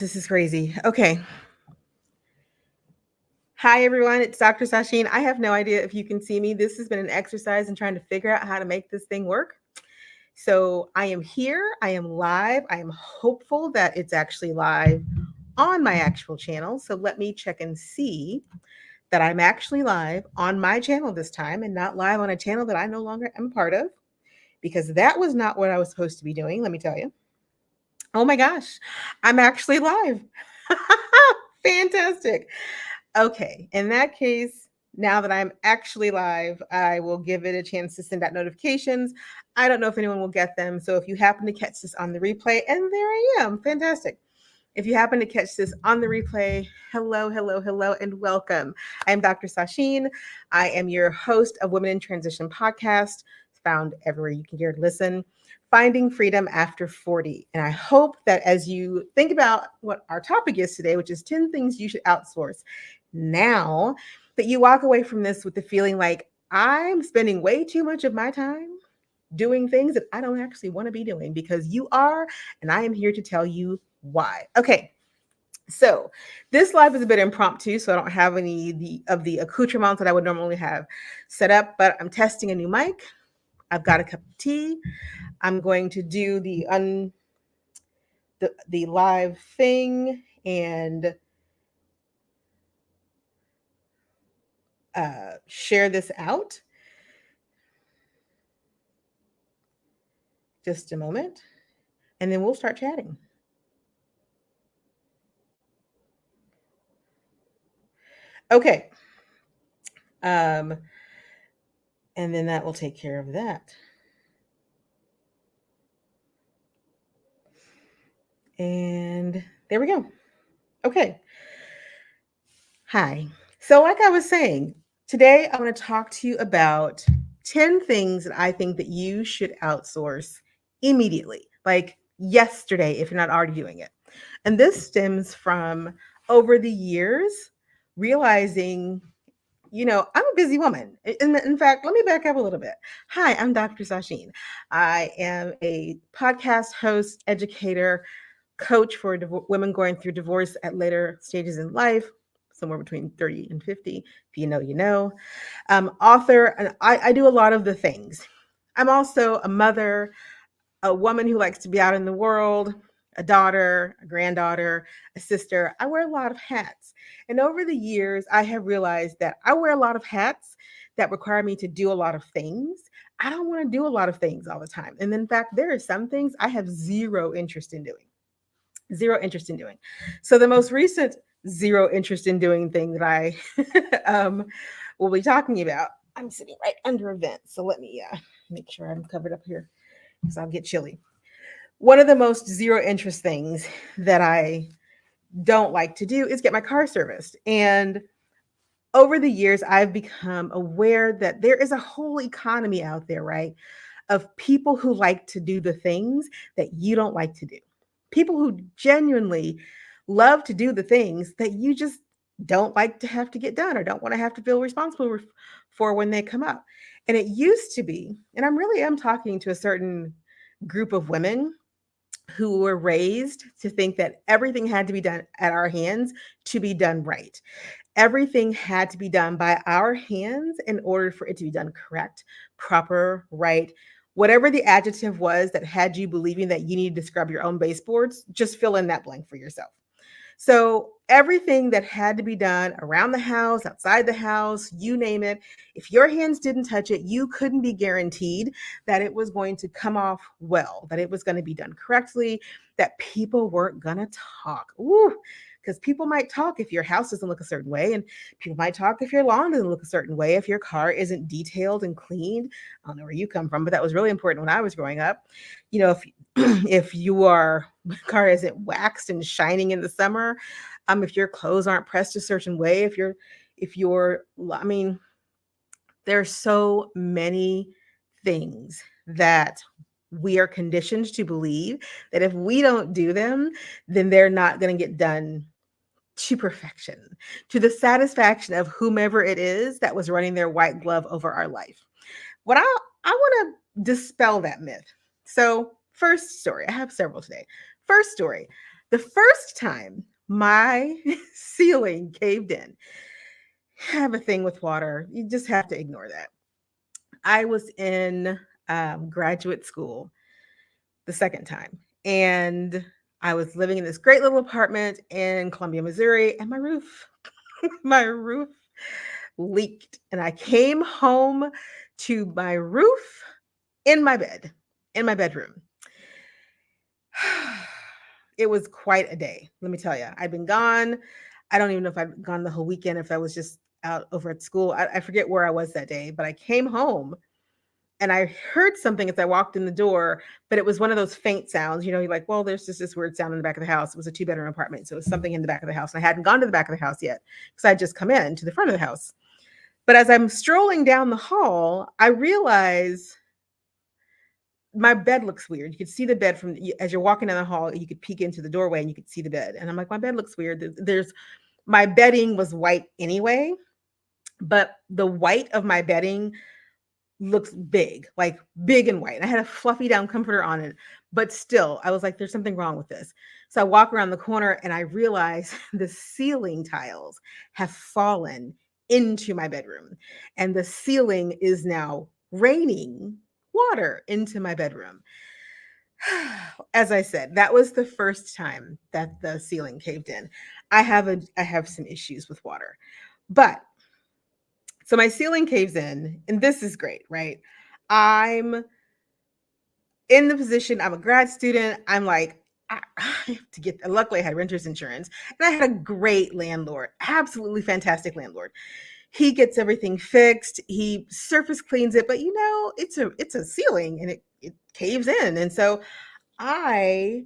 This is crazy. Okay. Hi, everyone. It's Dr. Sasheen. I have no idea if you can see me. This has been an exercise in trying to figure out how to make this thing work. So I am here. I am live. I am hopeful that it's actually live on my actual channel. So let me check and see that I'm actually live on my channel this time and not live on a channel that I no longer am part of, because that was not what I was supposed to be doing. Let me tell you. Oh my gosh, I'm actually live. Fantastic. Okay, in that case, now that I'm actually live, I will give it a chance to send out notifications. I don't know if anyone will get them. So if you happen to catch this on the replay, and there I am, fantastic. If you happen to catch this on the replay, hello, hello, hello, and welcome. I'm Dr. Sasheen. I am your host of Women in Transition podcast, found everywhere you can hear and listen, Finding Freedom After 40. And I hope that as you think about what our topic is today, which is 10 things you should outsource now, that you walk away from this with the feeling like I'm spending way too much of my time doing things that I don't actually want to be doing, because you are, and I am here to tell you why. Okay. So this live is a bit impromptu, so I don't have any of the accoutrements that I would normally have set up, but I'm testing a new mic. I've got a cup of tea. I'm going to do the live thing and share this out. Just a moment, and then we'll start chatting. Okay. And then that will take care of that. And there we go. Okay. Hi. So like I was saying, today I want to talk to you about 10 things that I think that you should outsource immediately, like yesterday, if you're not already doing it. And this stems from over the years realizing, I'm a busy woman. In fact, let me back up a little bit. Hi, I'm Dr. Sasheen. I am a podcast host, educator, coach for women going through divorce at later stages in life, somewhere between 30 and 50. If you know, you know. Author, and I do a lot of the things. I'm also a mother, a woman who likes to be out in the world, a daughter, a granddaughter, a sister. I wear a lot of hats. And over the years, I have realized that I wear a lot of hats that require me to do a lot of things. I don't want to do a lot of things all the time. And in fact, there are some things I have zero interest in doing. Zero interest in doing. So the most recent zero interest in doing thing that I will be talking about, I'm sitting right under a vent. So let me make sure I'm covered up here because I'll get chilly. One of the most zero interest things that I don't like to do is get my car serviced. And over the years, I've become aware that there is a whole economy out there, right, of people who like to do the things that you don't like to do. People who genuinely love to do the things that you just don't like to have to get done or don't want to have to feel responsible for when they come up. And it used to be, and I'm talking to a certain group of women who were raised to think that everything had to be done at our hands to be done right. Everything had to be done by our hands in order for it to be done correct, proper, right. Whatever the adjective was that had you believing that you needed to scrub your own baseboards, just fill in that blank for yourself. So everything that had to be done around the house, outside the house, you name it, if your hands didn't touch it, you couldn't be guaranteed that it was going to come off well, that it was going to be done correctly, that people weren't going to talk. Ooh, because people might talk if your house doesn't look a certain way, and people might talk if your lawn doesn't look a certain way, if your car isn't detailed and cleaned. I don't know where you come from, but that was really important when I was growing up. If if your car isn't waxed and shining in the summer, if your clothes aren't pressed a certain way, if you're, I mean, there's so many things that we are conditioned to believe that if we don't do them, then they're not going to get done to perfection, to the satisfaction of whomever it is that was running their white glove over our life. What I want to dispel that myth. So, first story, I have several today. First story, The first time my ceiling caved in, I have a thing with water. You just have to ignore that. I was in graduate school the second time, and I was living in this great little apartment in Columbia, Missouri, and my roof leaked. And I came home to my roof in my bed, in my bedroom. It was quite a day, let me tell you. I'd been gone. I don't even know if I'd gone the whole weekend, if I was just out over at school. I forget where I was that day, but I came home and I heard something as I walked in the door, but it was one of those faint sounds. You know, you're like, well, there's just this weird sound in the back of the house. It was a two-bedroom apartment, so it was something in the back of the house. And I hadn't gone to the back of the house yet because I'd just come in to the front of the house. But as I'm strolling down the hall, I realize my bed looks weird. You could see the bed from as you're walking down the hall, you could peek into the doorway and you could see the bed. And I'm like, my bed looks weird. There's my bedding was white anyway, but the white of my bedding looks big, like big and white. I had a fluffy down comforter on it, but still, I was like, there's something wrong with this. So I walk around the corner and I realize the ceiling tiles have fallen into my bedroom, and the ceiling is now raining water into my bedroom. As I said, that was the first time that the ceiling caved in. I have some issues with water. But so my ceiling caves in, and this is great, right? I'm in the position, I'm a grad student. I'm like, I have to get, luckily I had renter's insurance, and I had a great landlord, absolutely fantastic landlord. He gets everything fixed. He surface cleans it, but it's a ceiling and it caves in. And so I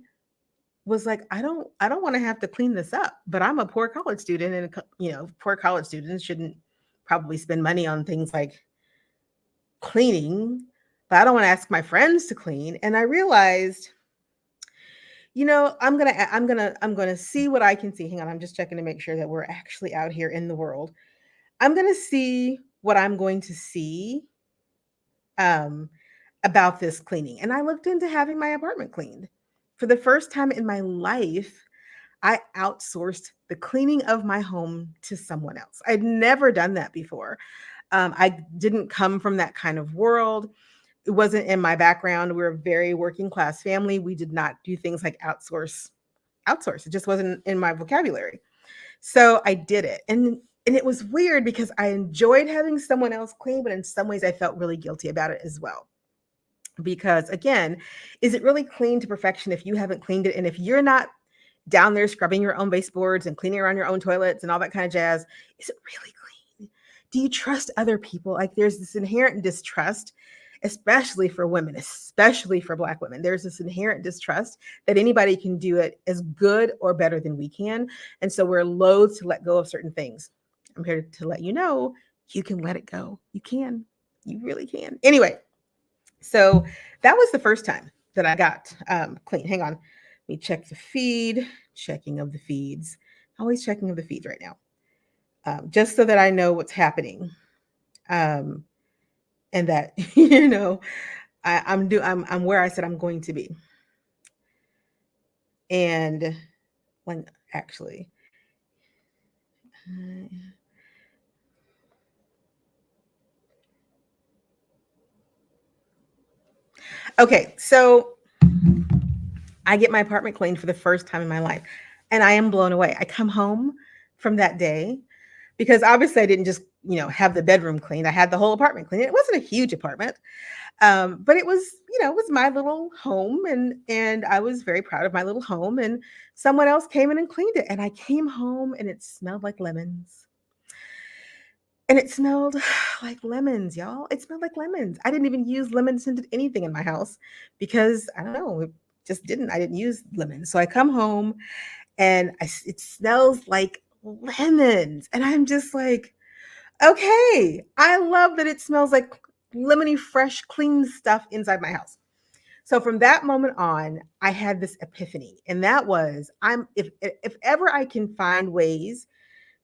was like, I don't want to have to clean this up, but I'm a poor college student, and poor college students shouldn't probably spend money on things like cleaning, but I don't want to ask my friends to clean. And I realized, I'm gonna see what I can see. Hang on, I'm just checking to make sure that we're actually out here in the world. I'm gonna see what I'm going to see um, about this cleaning. And I looked into having my apartment cleaned. For the first time in my life, I outsourced the cleaning of my home to someone else. I'd never done that before. I didn't come from that kind of world. It wasn't in my background. We're a very working class family. We did not do things like outsource. It just wasn't in my vocabulary. So I did it. And it was weird because I enjoyed having someone else clean, but in some ways I felt really guilty about it as well. Because again, is it really clean to perfection if you haven't cleaned it? And if you're not down there scrubbing your own baseboards and cleaning around your own toilets and all that kind of jazz, is it really clean? Do you trust other people? Like, there's this inherent distrust, especially for women, especially for Black women. There's this inherent distrust that anybody can do it as good or better than we can. And so we're loath to let go of certain things. I'm here to let you know you can let it go. You can. You really can. Anyway, so that was the first time that I got clean. Hang on. Let me check the feed. Checking of the feeds. Always checking of the feeds right now. Just so that I know what's happening. And that, I'm where I said I'm going to be. And when actually, okay, so I get my apartment cleaned for the first time in my life, and I am blown away. I come home from that day because obviously I didn't just, have the bedroom cleaned. I had the whole apartment cleaned. It wasn't a huge apartment, but it was, it was my little home, and I was very proud of my little home. And someone else came in and cleaned it, and I came home and it smelled like lemons. And it smelled like lemons, y'all. It smelled like lemons. I didn't even use lemon scented anything in my house because I don't know, it just didn't. I didn't use lemons. So I come home and it smells like lemons. And I'm just like, okay, I love that it smells like lemony, fresh, clean stuff inside my house. So from that moment on, I had this epiphany. And that was if ever I can find ways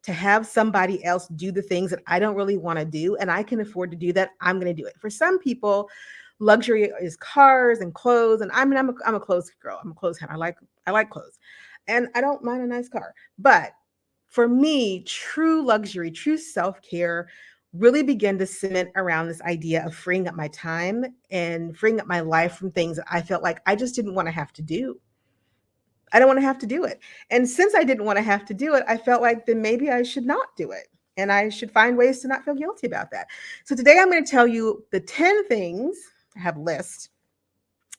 to have somebody else do the things that I don't really want to do, and I can afford to do that, I'm going to do it. For some people, luxury is cars and clothes, and I'm a clothes girl. I'm a clothes hen. I like clothes, and I don't mind a nice car. But for me, true luxury, true self-care really began to cement around this idea of freeing up my time and freeing up my life from things that I felt like I just didn't want to have to do. I don't want to have to do it. And since I didn't want to have to do it, I felt like then maybe I should not do it. And I should find ways to not feel guilty about that. So today I'm going to tell you the 10 things. I have a list.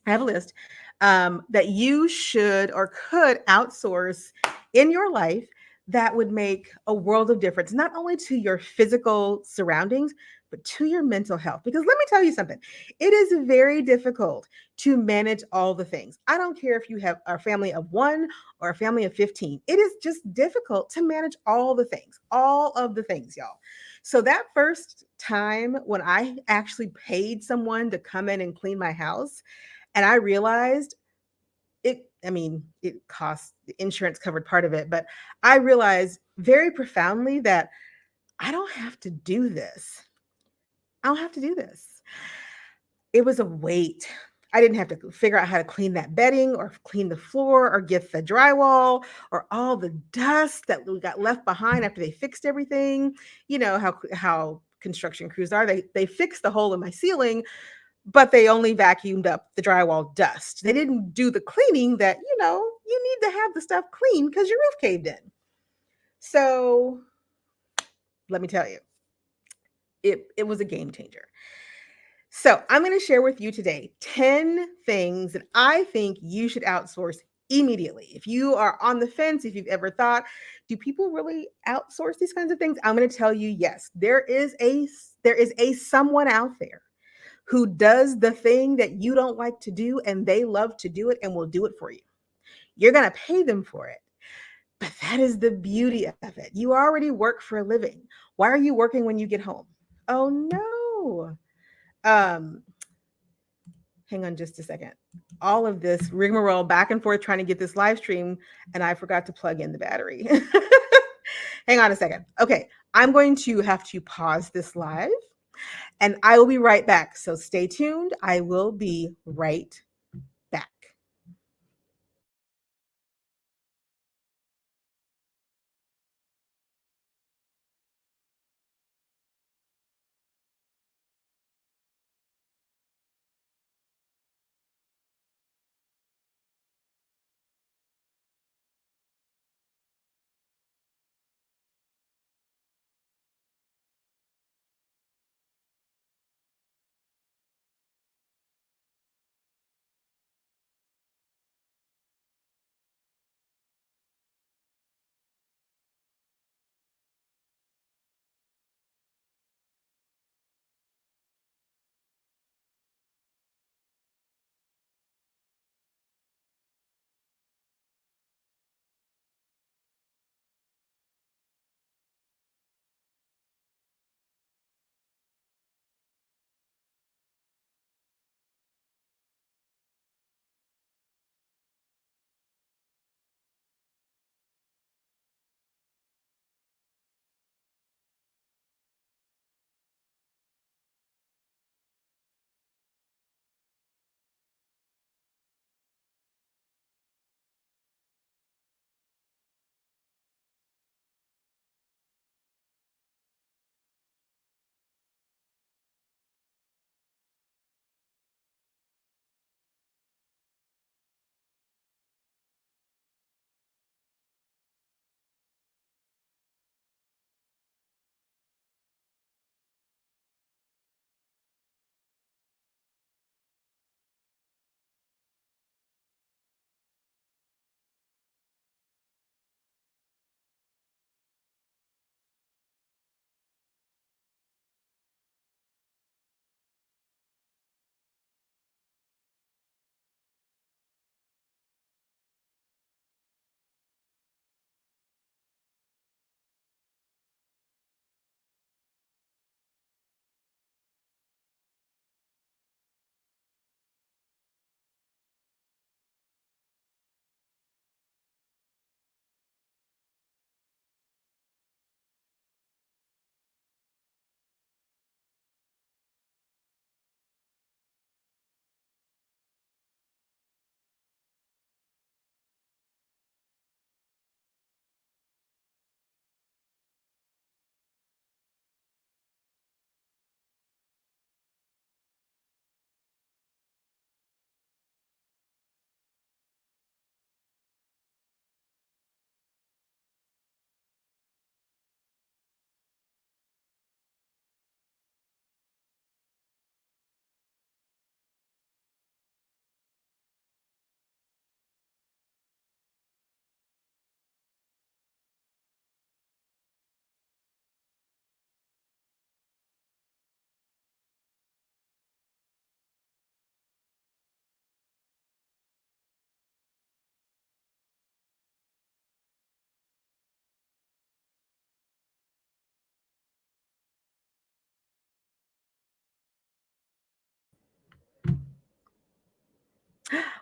I have a list that you should or could outsource in your life that would make a world of difference, not only to your physical surroundings, but to your mental health. Because let me tell you something, it is very difficult to manage all the things. I don't care if you have a family of one or a family of 15, it is just difficult to manage all of the things, y'all. So that first time when I actually paid someone to come in and clean my house, and I realized it cost the insurance covered part of it, but I realized very profoundly that I don't have to do this. I don't have to do this. It was a weight. I didn't have to figure out how to clean that bedding or clean the floor or get the drywall or all the dust that we got left behind after they fixed everything. You know how construction crews are. They fixed the hole in my ceiling, but they only vacuumed up the drywall dust. They didn't do the cleaning that, you need to have the stuff clean because your roof caved in. So let me tell you, it was a game changer. So I'm going to share with you today 10 things that I think you should outsource immediately. If you are on the fence, if you've ever thought, do people really outsource these kinds of things? I'm going to tell you, yes, there is a someone out there who does the thing that you don't like to do and they love to do it and will do it for you. You're going to pay them for it. But that is the beauty of it. You already work for a living. Why are you working when you get home? Oh no. Um Hang on just a second. All of this rigmarole back and forth trying to get this live stream and I forgot to plug in the battery. Hang on a second. Okay, I'm going to have to pause this live and I will be right back. So stay tuned. I will be right back.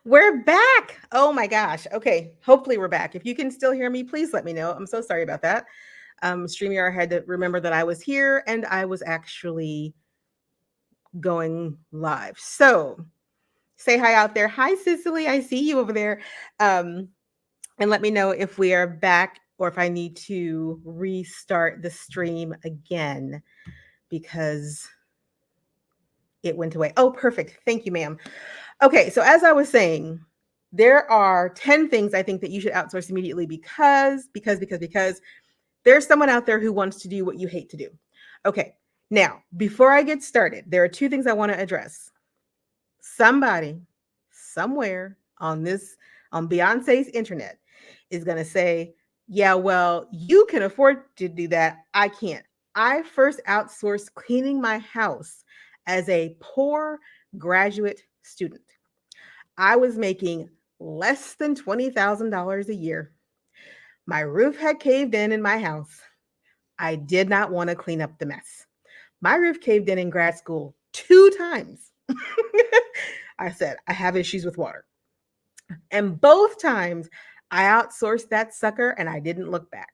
We're back. Oh my gosh. Okay. Hopefully we're back. If you can still hear me, please let me know. I'm so sorry about that. StreamYard had to remember that I was here and I was actually going live. So say hi out there. Hi, Cicely. I see you over there. Um, and let me know if we are back or if I need to restart the stream again because it went away. Oh, perfect. Thank you, ma'am. Okay, so as I was saying, there are 10 things I think that you should outsource immediately because there's someone out there who wants to do what you hate to do. Okay, now, before I get started, there are two things I want to address. Somebody, somewhere on Beyonce's internet, is going to say, yeah, well, you can afford to do that. I can't. I first outsourced cleaning my house as a poor graduate student. I was making less than $20,000 a year. My roof had caved in my house. I did not want to clean up the mess. My roof caved in grad school 2 times. I said, I have issues with water. And both times I outsourced that sucker and I didn't look back.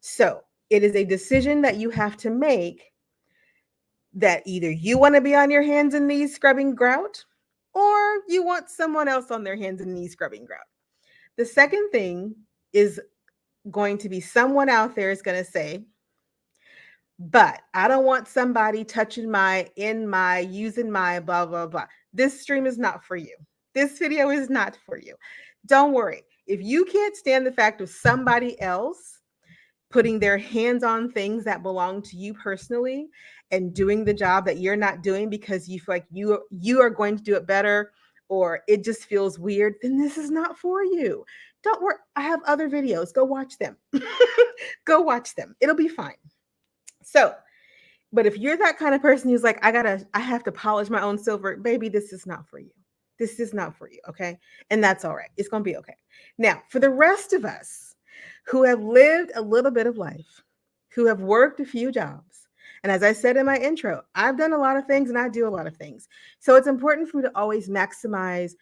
So it is a decision that you have to make that either you want to be on your hands and knees scrubbing grout or you want someone else on their hands and knees scrubbing grout. The second thing is going to be someone out there is going to say, but I don't want somebody touching using my blah, blah, blah. This stream is not for you. This video is not for you. Don't worry. If you can't stand the fact of somebody else putting their hands on things that belong to you personally and doing the job that you're not doing because you feel like you are going to do it better or it just feels weird, then this is not for you. Don't worry. I have other videos. Go watch them. Go watch them. It'll be fine. So, but if you're that kind of person who's like, I have to polish my own silver, baby, this is not for you. This is not for you. Okay. And that's all right. It's going to be okay. Now, for the rest of us who have lived a little bit of life, who have worked a few jobs, and as I said in my intro, I've done a lot of things and I do a lot of things. So it's important for me to always maximize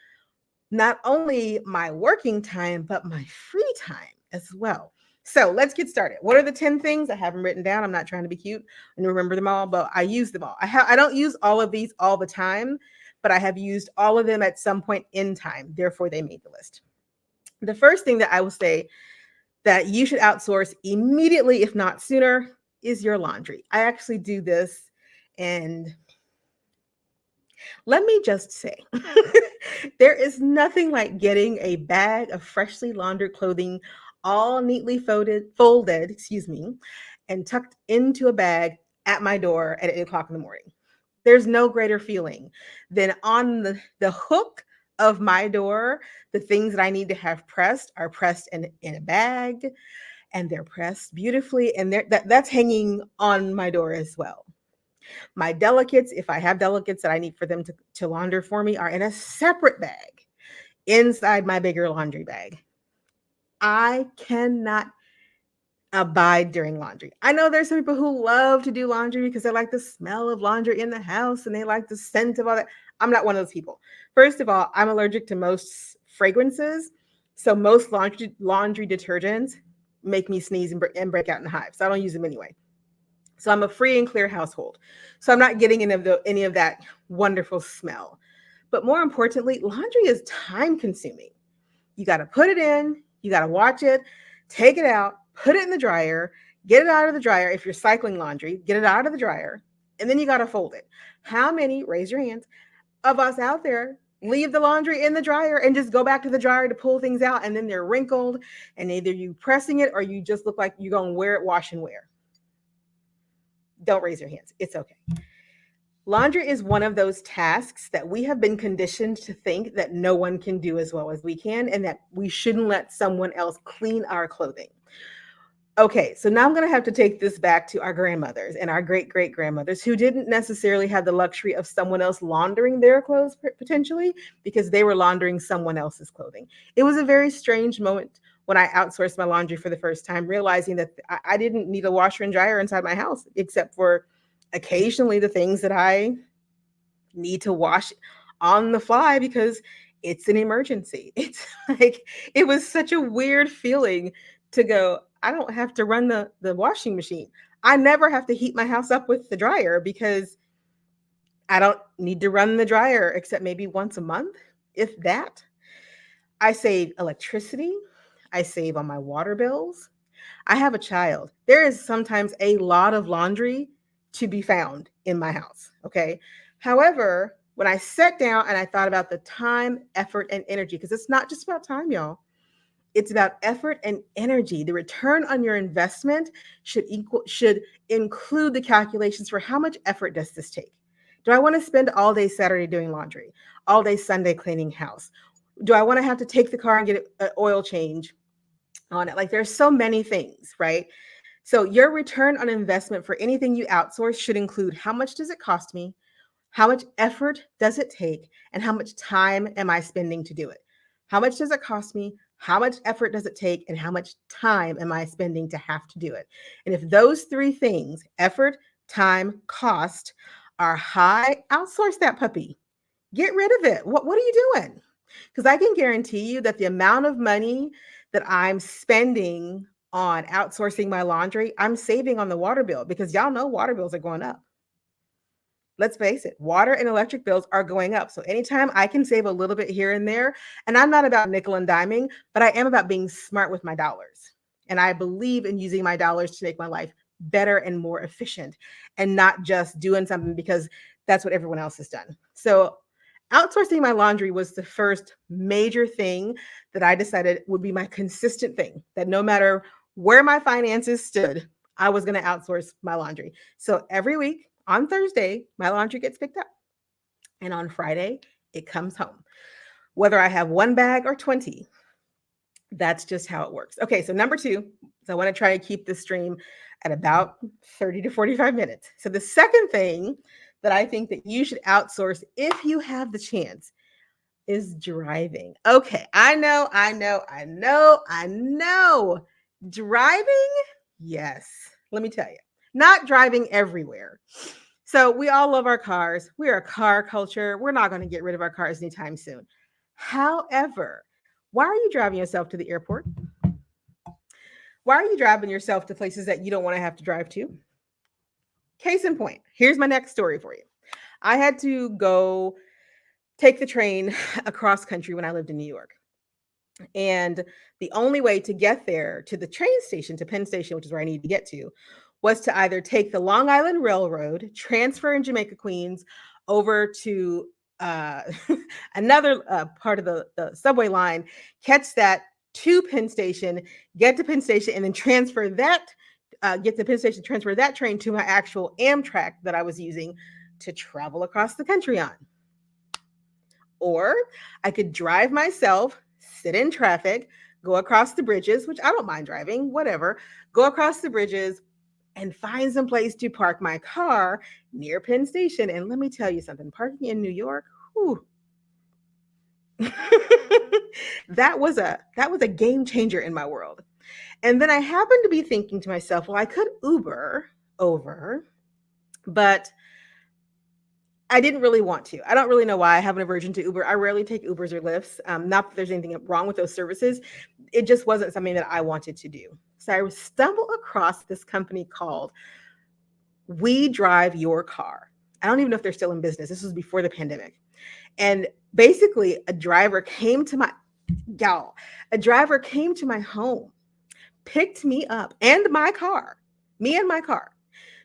not only my working time, but my free time as well. So let's get started. What are the 10 things? I have them written down. I'm not trying to be cute and remember them all, but I use them all. I don't use all of these all the time, but I have used all of them at some point in time. Therefore, they made the list. The first thing that I will say that you should outsource immediately, if not sooner, is your laundry. I actually do this, and let me just say, there is nothing like getting a bag of freshly laundered clothing, all neatly folded, and tucked into a bag at my door at 8 o'clock in the morning. There's no greater feeling than on the hook of my door, the things that I need to have pressed are pressed in a bag, and they're pressed beautifully, and that's hanging on my door as well. My delicates, if I have delicates that I need for them to launder for me, are in a separate bag inside my bigger laundry bag. I cannot abide during laundry. I know there's some people who love to do laundry because they like the smell of laundry in the house and they like the scent of all that. I'm not one of those people. First of all, I'm allergic to most fragrances. So most laundry detergents make me sneeze and break out in hives. So I don't use them anyway. So I'm a free and clear household. So I'm not getting any of that wonderful smell. But more importantly, laundry is time consuming. You got to put it in, you got to watch it, take it out, put it in the dryer, get it out of the dryer. If you're cycling laundry, get it out of the dryer, and then you got to fold it. How many, raise your hands, of us out there leave the laundry in the dryer and just go back to the dryer to pull things out, and then they're wrinkled, and either you pressing it or you just look like you're going to wear it, wash and wear. Don't raise your hands. It's okay. Laundry is one of those tasks that we have been conditioned to think that no one can do as well as we can, and that we shouldn't let someone else clean our clothing. Okay, so now I'm going to have to take this back to our grandmothers and our great-great-grandmothers who didn't necessarily have the luxury of someone else laundering their clothes potentially because they were laundering someone else's clothing. It was a very strange moment when I outsourced my laundry for the first time, realizing that I didn't need a washer and dryer inside my house, except for occasionally the things that I need to wash on the fly because it's an emergency. It's like it was such a weird feeling to go, I don't have to run the washing machine. I never have to heat my house up with the dryer because I don't need to run the dryer except maybe once a month, if that. I save electricity. I save on my water bills. I have a child. There is sometimes a lot of laundry to be found in my house. Okay. However, when I sat down and I thought about the time, effort, and energy, because it's not just about time, y'all, it's about effort and energy. The return on your investment should include the calculations for how much effort does this take. Do I want to spend all day Saturday doing laundry, all day Sunday cleaning house? Do I want to have to take the car and get an oil change on it? Like there's so many things, right? So your return on investment for anything you outsource should include how much does it cost me? How much effort does it take? And how much time am I spending to do it? How much does it cost me? How much effort does it take? And how much time am I spending to have to do it? And if those three things, effort, time, cost, are high, outsource that puppy. Get rid of it. What are you doing? Because I can guarantee you that the amount of money that I'm spending on outsourcing my laundry, I'm saving on the water bill because y'all know water bills are going up. Let's face it, water and electric bills are going up. So anytime I can save a little bit here and there, and I'm not about nickel and diming, but I am about being smart with my dollars. And I believe in using my dollars to make my life better and more efficient and not just doing something because that's what everyone else has done. So outsourcing my laundry was the first major thing that I decided would be my consistent thing, that no matter where my finances stood, I was going to outsource my laundry. So every week on Thursday, my laundry gets picked up. And on Friday, it comes home. Whether I have one bag or 20, that's just how it works. Okay, so number two, so I want to try to keep this stream at about 30 to 45 minutes. So the second thing that I think that you should outsource if you have the chance is driving. Okay, I know. Driving? Yes. Let me tell you, not driving everywhere. So we all love our cars. We're a car culture. We're not going to get rid of our cars anytime soon. However, why are you driving yourself to the airport? Why are you driving yourself to places that you don't want to have to drive to? Case in point, here's my next story for you. I had to go take the train across country when I lived in New York. And the only way to get there to the train station, to Penn Station, which is where I needed to get to, was to either take the Long Island Railroad, transfer in Jamaica, Queens, over to uh, another part of the subway line, catch that to Penn Station, get to Penn Station, and then transfer that, get to Penn Station, transfer that train to my actual Amtrak that I was using to travel across the country on. Or I could drive myself, sit in traffic, go across the bridges, which I don't mind driving, whatever, go across the bridges and find some place to park my car near Penn Station. And let me tell you something, parking in New York, whew, that was a game changer in my world. And then I happened to be thinking to myself, well, I could Uber over, but I didn't really want to. I don't really know why. I have an aversion to Uber. I rarely take Ubers or Lyfts. Not that there's anything wrong with those services. It just wasn't something that I wanted to do. So I stumbled across this company called We Drive Your Car. I don't even know if they're still in business. This was before the pandemic. And basically, a driver came to my home, picked me up and my car,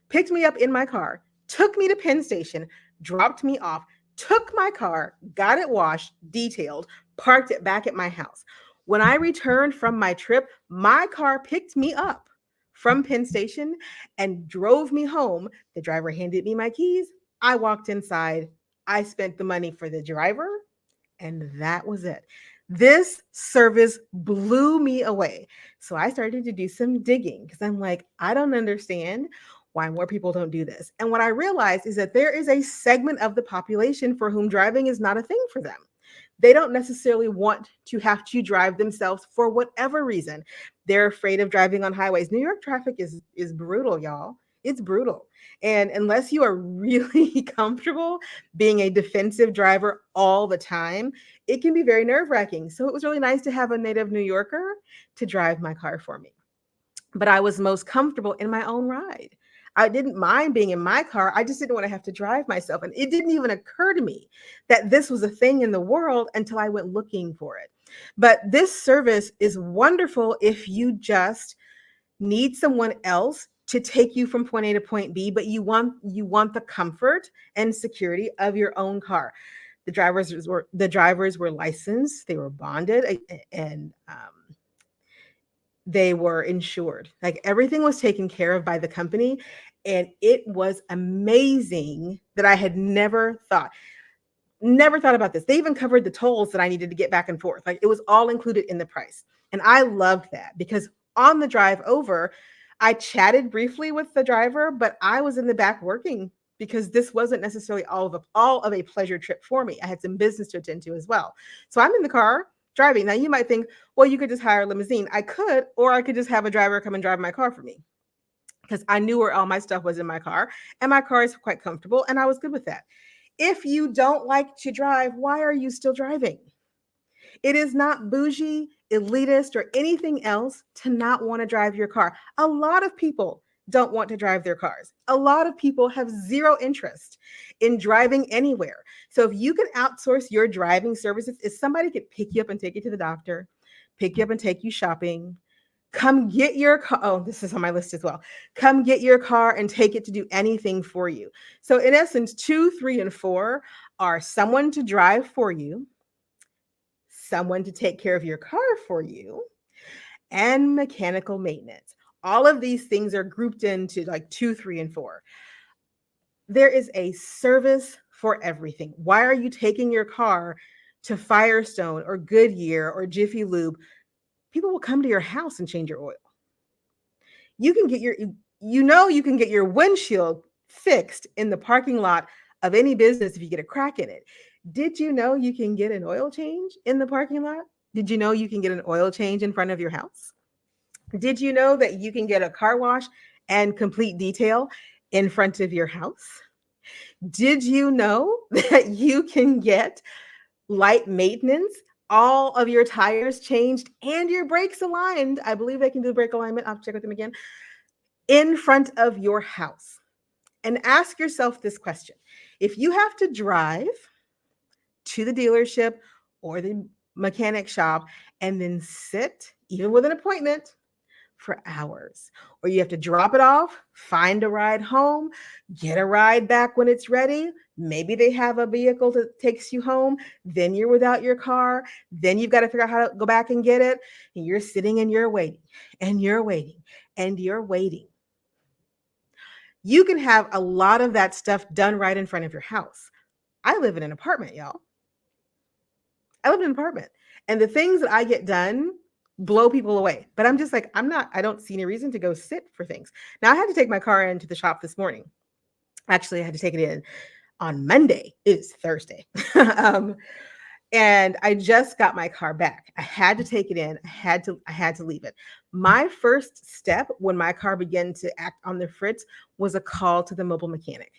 picked me up in my car, took me to Penn Station, dropped me off, took my car, got it washed, detailed, parked it back at my house. When I returned from my trip, my car picked me up from Penn Station and drove me home. The driver handed me my keys. I walked inside. I spent the money for the driver, and that was it. This service blew me away. So I started to do some digging because I'm like, I don't understand why more people don't do this. And what I realized is that there is a segment of the population for whom driving is not a thing for them. They don't necessarily want to have to drive themselves for whatever reason. They're afraid of driving on highways. New York traffic is brutal, y'all. It's brutal. And unless you are really comfortable being a defensive driver all the time, it can be very nerve wracking. So it was really nice to have a native New Yorker to drive my car for me. But I was most comfortable in my own ride. I didn't mind being in my car. I just didn't want to have to drive myself. And it didn't even occur to me that this was a thing in the world until I went looking for it. But this service is wonderful if you just need someone else to take you from point A to point B, but you want the comfort and security of your own car. The drivers were licensed, they were bonded, and they were insured. Like everything was taken care of by the company. And it was amazing that I had never thought about this. They even covered the tolls that I needed to get back and forth. Like it was all included in the price. And I loved that because on the drive over, I chatted briefly with the driver, but I was in the back working because this wasn't necessarily all of a pleasure trip for me. I had some business to attend to as well. So I'm in the car driving. Now you might think, well, you could just hire a limousine. I could, or I could just have a driver come and drive my car for me because I knew where all my stuff was in my car and my car is quite comfortable and I was good with that. If you don't like to drive, why are you still driving? It is not bougie, elitist, or anything else to not want to drive your car. A lot of people don't want to drive their cars. A lot of people have zero interest in driving anywhere. So if you can outsource your driving services, if somebody could pick you up and take you to the doctor, pick you up and take you shopping, come get your car. Oh, this is on my list as well. Come get your car and take it to do anything for you. So in essence, 2, 3, and 4 are someone to drive for you, someone to take care of your car for you, and mechanical maintenance. All of these things are grouped into like 2, 3, and 4. There is a service for everything. Why are you taking your car to Firestone or Goodyear or Jiffy Lube? People will come to your house and change your oil. You can get you can get your windshield fixed in the parking lot of any business if you get a crack in it. Did you know you can get an oil change in the parking lot? Did you know you can get an oil change in front of your house? Did you know that you can get a car wash and complete detail in front of your house? Did you know that you can get light maintenance, all of your tires changed and your brakes aligned? I believe they can do brake alignment. I'll check with them again in front of your house. And ask yourself this question. If you have to drive to the dealership or the mechanic shop and then sit, even with an appointment, for hours, or you have to drop it off, find a ride home, get a ride back when it's ready. Maybe they have a vehicle that takes you home. Then you're without your car. Then you've got to figure out how to go back and get it. And you're sitting and you're waiting and you're waiting and you're waiting. You can have a lot of that stuff done right in front of your house. I live in an apartment, y'all. I live in an apartment. And the things that I get done blow people away. But I'm just like, I don't see any reason to go sit for things. Now I had to take my car into the shop this morning. Actually, I had to take it in on Monday. It's Thursday. And I just got my car back. I had to take it in. I had to leave it. My first step when my car began to act on the fritz was a call to the mobile mechanic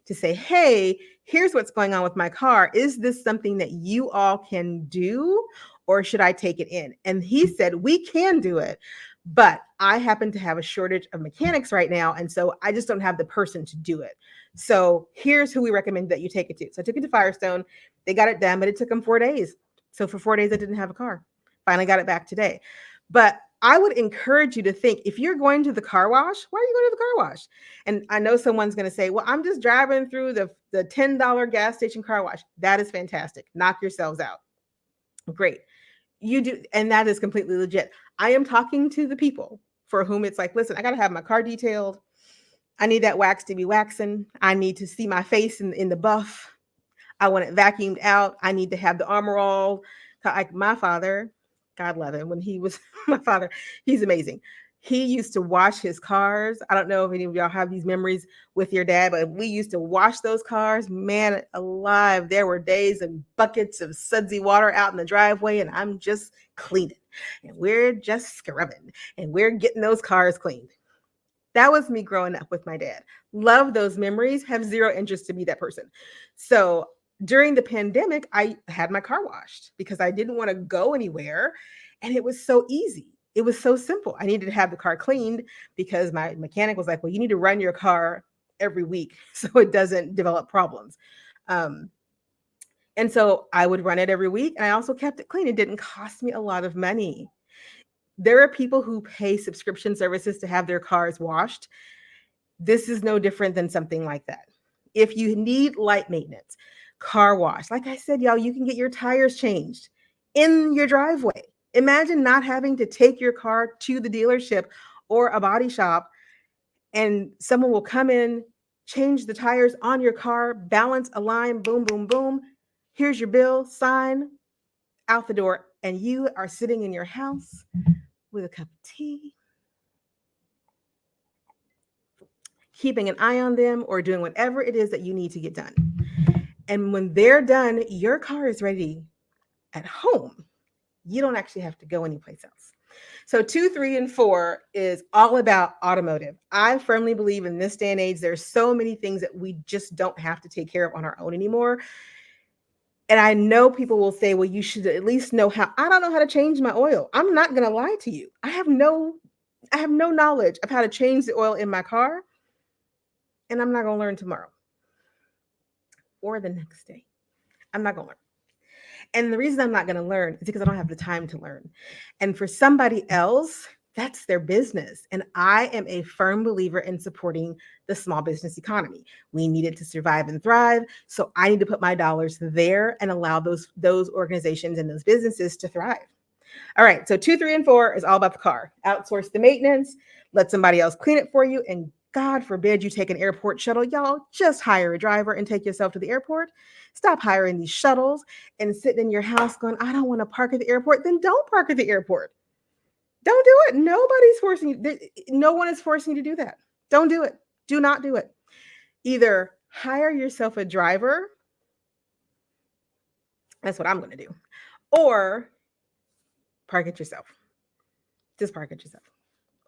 to say, hey, here's what's going on with my car. Is this something that you all can do, or should I take it in? And he said, we can do it, but I happen to have a shortage of mechanics right now. And so I just don't have the person to do it. So here's who we recommend that you take it to. So I took it to Firestone. They got it done, but it took them 4 days. So for 4 days, I didn't have a car. Finally got it back today. But I would encourage you to think, if you're going to the car wash, why are you going to the car wash? And I know someone's going to say, well, I'm just driving through the $10 gas station car wash. That is fantastic. Knock yourselves out. Great. You do. And that is completely legit. I am talking to the people for whom it's like, listen, I got to have my car detailed. I need that wax to be waxing. I need to see my face in the buff. I want it vacuumed out. I need to have the Armor All. Like my father, God love him, when he was my father, he's amazing. He used to wash his cars. I don't know if any of y'all have these memories with your dad, but we used to wash those cars. Man alive, there were days and buckets of sudsy water out in the driveway, and I'm just cleaning. And we're just scrubbing, and we're getting those cars cleaned. That was me growing up with my dad. Love those memories, have zero interest to be that person. So during the pandemic, I had my car washed because I didn't want to go anywhere. And it was so easy. It was so simple. I needed to have the car cleaned because my mechanic was like, well, you need to run your car every week so it doesn't develop problems. Um, and so I would run it every week. And I also kept it clean. It didn't cost me a lot of money. There are people who pay subscription services to have their cars washed. This is no different than something like that. If you need light maintenance, car wash, like I said, y'all, you can get your tires changed in your driveway. Imagine not having to take your car to the dealership or a body shop, and someone will come in, change the tires on your car, balance, align, boom, boom, boom. Here's your bill, sign, out the door, and you are sitting in your house with a cup of tea, keeping an eye on them or doing whatever it is that you need to get done. And when they're done, your car is ready at home. You don't actually have to go anyplace else. So 2, 3, and 4 is all about automotive. I firmly believe in this day and age, there's so many things that we just don't have to take care of on our own anymore. And I know people will say, well, you should at least know how. I don't know how to change my oil. I'm not going to lie to you. I have no knowledge of how to change the oil in my car. And I'm not going to learn tomorrow or the next day. I'm not going to learn. And the reason I'm not going to learn is because I don't have the time to learn. And for somebody else, that's their business. And I am a firm believer in supporting the small business economy. We need it to survive and thrive. So I need to put my dollars there and allow those organizations and those businesses to thrive. All right. So 2, 3, and 4 is all about the car. Outsource the maintenance, let somebody else clean it for you. And God forbid you take an airport shuttle. Y'all just hire a driver and take yourself to the airport. Stop hiring these shuttles and sitting in your house going, I don't want to park at the airport. Then don't park at the airport. Don't do it. Nobody's forcing you. No one is forcing you to do that. Don't do it. Do not do it. Either hire yourself a driver. That's what I'm going to do. Or park it yourself. Just park it yourself.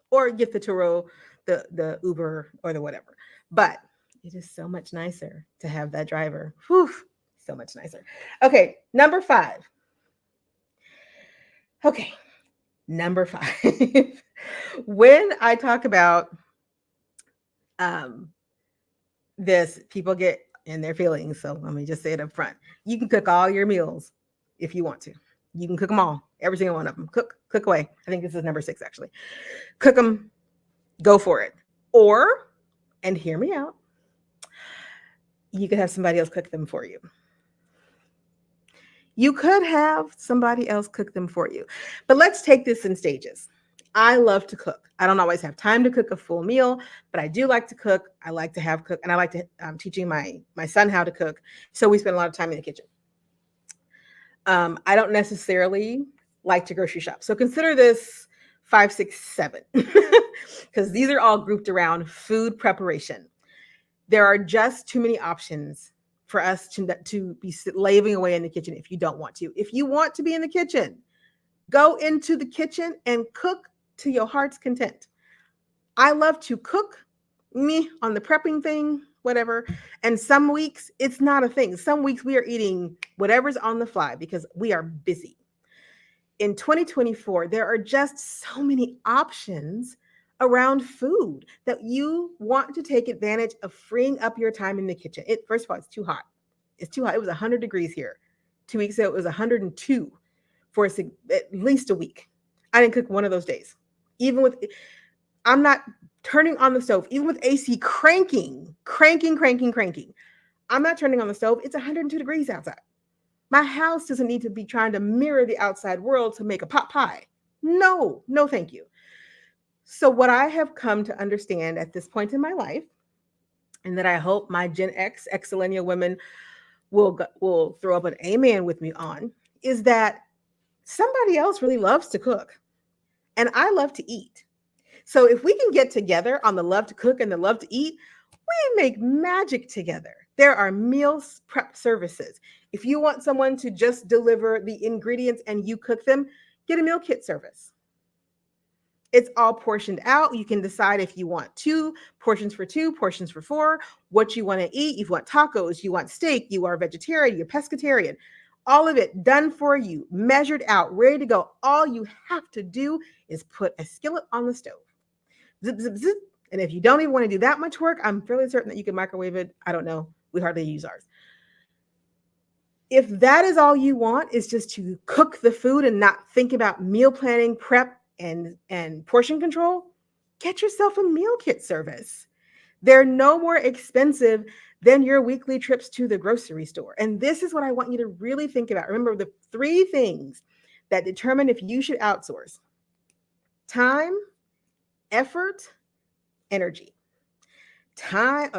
Or get the Turo, the Uber, or the whatever. But it is so much nicer to have that driver. Whew, so much nicer. Okay, number 5. Okay, number 5. When I talk about this, people get in their feelings. So let me just say it up front. You can cook all your meals if you want to. You can cook them all, every single one of them. Cook away. I think this is number 6, actually. Cook them, go for it. Or, and hear me out, you could have somebody else cook them for you. You could have somebody else cook them for you. But let's take this in stages. I love to cook. I don't always have time to cook a full meal, but I do like to cook. I like to have cook, and I like to teaching my son how to cook. So we spend a lot of time in the kitchen. I don't necessarily like to grocery shop. So consider this 5, 6, 7, because these are all grouped around food preparation. There are just too many options for us to be slaving away in the kitchen if you don't want to. If you want to be in the kitchen, go into the kitchen and cook to your heart's content. I love to cook, me on the prepping thing, whatever. And some weeks it's not a thing. Some weeks we are eating whatever's on the fly because we are busy. In 2024, there are just so many options around food that you want to take advantage of freeing up your time in the kitchen. First of all, it's too hot. It's too hot. It was 100 degrees here. 2 weeks ago, it was 102 for at least a week. I didn't cook one of those days. I'm not turning on the stove, even with AC cranking. I'm not turning on the stove. It's 102 degrees outside. My house doesn't need to be trying to mirror the outside world to make a pot pie. No, thank you. So what I have come to understand at this point in my life, and that I hope my Gen X, Xillennial women will throw up an amen with me on, is that somebody else really loves to cook. And I love to eat. So if we can get together on the love to cook and the love to eat, we make magic together. There are meal prep services. If you want someone to just deliver the ingredients and you cook them, get a meal kit service. It's all portioned out. You can decide if you want two, portions for four, what you want to eat. If you want tacos, you want steak, you are vegetarian, you're pescatarian. All of it done for you, measured out, ready to go. All you have to do is put a skillet on the stove. Zip, zip, zip. And if you don't even want to do that much work, I'm fairly certain that you can microwave it. I don't know. We hardly use ours. If that is all you want, is just to cook the food and not think about meal planning, prep, and portion control, get yourself a meal kit service. They're no more expensive than your weekly trips to the grocery store. And this is what I want you to really think about. Remember the three things that determine if you should outsource: time, effort, energy. Time,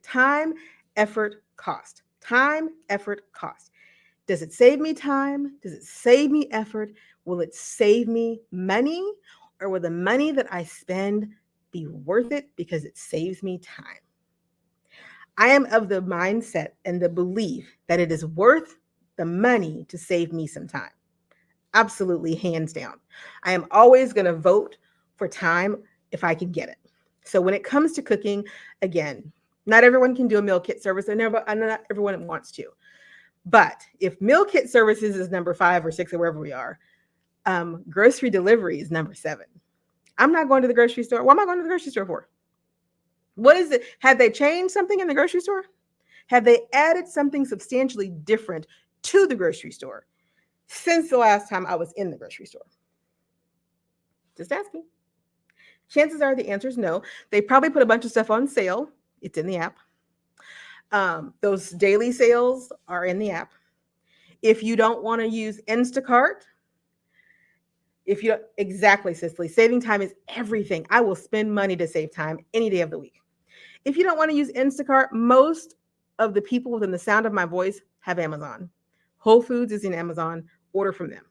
time, effort, cost. Time, effort, cost. Does it save me time? Does it save me effort? Will it save me money? Or will the money that I spend be worth it because it saves me time? I am of the mindset and the belief that it is worth the money to save me some time. Absolutely, hands down. I am always going to vote for time if I can get it. So when it comes to cooking, again, not everyone can do a meal kit service, and not everyone wants to. But if meal kit services is number 5 or 6 or wherever we are, grocery delivery is number 7. I'm not going to the grocery store. What am I going to the grocery store for? What is it? Have they changed something in the grocery store? Have they added something substantially different to the grocery store since the last time I was in the grocery store? Just asking. Chances are the answer is no. They probably put a bunch of stuff on sale. It's in the app. Those daily sales are in the app. If you don't want to use Instacart, exactly, Cicely, saving time is everything. I will spend money to save time any day of the week. If you don't want to use Instacart, most of the people within the sound of my voice have Amazon. Whole Foods is in Amazon. Order from them.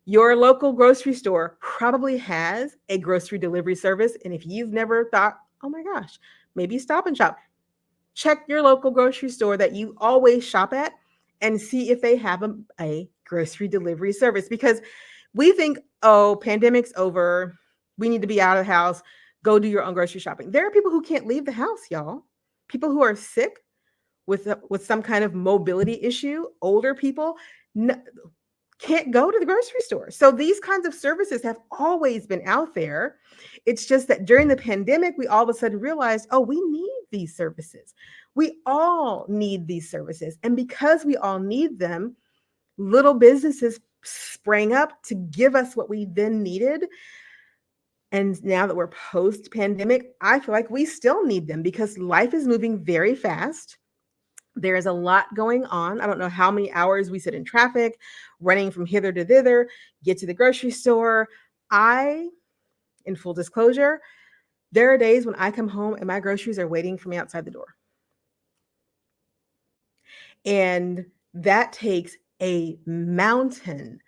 Your local grocery store probably has a grocery delivery service. And if you've never thought, oh my gosh, maybe Stop and Shop, check your local grocery store that you always shop at and see if they have a grocery delivery service. Because we think, oh, pandemic's over. We need to be out of the house. Go do your own grocery shopping. There are people who can't leave the house, y'all. People who are sick with some kind of mobility issue, older people, can't go to the grocery store. So these kinds of services have always been out there. It's just that during the pandemic, we all of a sudden realized, oh, we need these services. We all need these services. And because we all need them, little businesses sprang up to give us what we then needed. And now that we're post-pandemic, I feel like we still need them because life is moving very fast. There is a lot going on. I don't know how many hours we sit in traffic, running from hither to thither, get to the grocery store. In full disclosure, there are days when I come home and my groceries are waiting for me outside the door. And that takes a mountain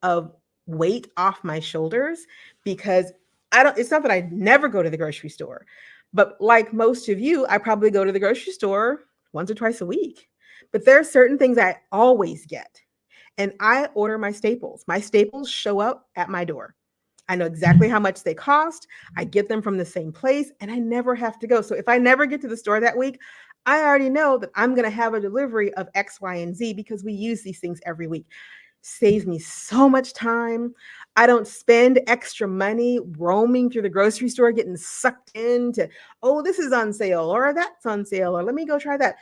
of weight off my shoulders because it's not that I never go to the grocery store, but like most of you, I probably go to the grocery store once or twice a week. But there are certain things I always get. And I order my staples. My staples show up at my door. I know exactly how much they cost. I get them from the same place and I never have to go. So if I never get to the store that week, I already know that I'm going to have a delivery of X, Y, and Z because we use these things every week. Saves me so much time. I don't spend extra money roaming through the grocery store, getting sucked into, oh, this is on sale or that's on sale or let me go try that.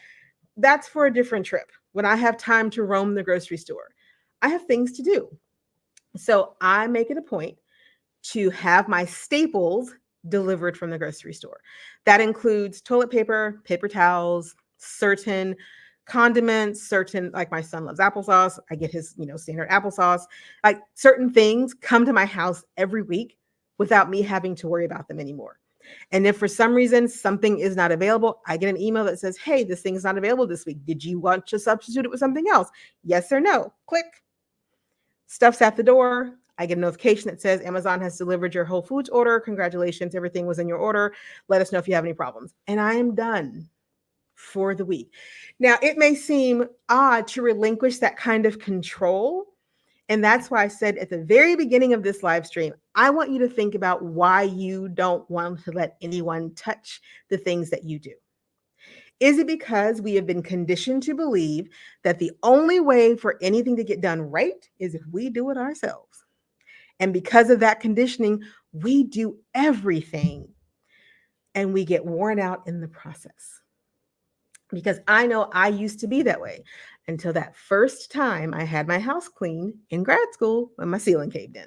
That's for a different trip when I have time to roam the grocery store. I have things to do. So I make it a point to have my staples delivered from the grocery store. That includes toilet paper, paper towels, certain condiments, like my son loves applesauce. I get his, standard applesauce. Like certain things come to my house every week without me having to worry about them anymore. And if for some reason something is not available, I get an email that says, hey, this thing's not available this week. Did you want to substitute it with something else? Yes or no? Click. Stuff's at the door. I get a notification that says Amazon has delivered your Whole Foods order. Congratulations, everything was in your order. Let us know if you have any problems. And I am done for the week. Now, it may seem odd to relinquish that kind of control And that's why I said at the very beginning of this live stream, I want you to think about why you don't want to let anyone touch the things that you do. Is it because we have been conditioned to believe that the only way for anything to get done right is if we do it ourselves? And because of that conditioning, we do everything and we get worn out in the process. Because I know I used to be that way until that first time I had my house cleaned in grad school when my ceiling caved in.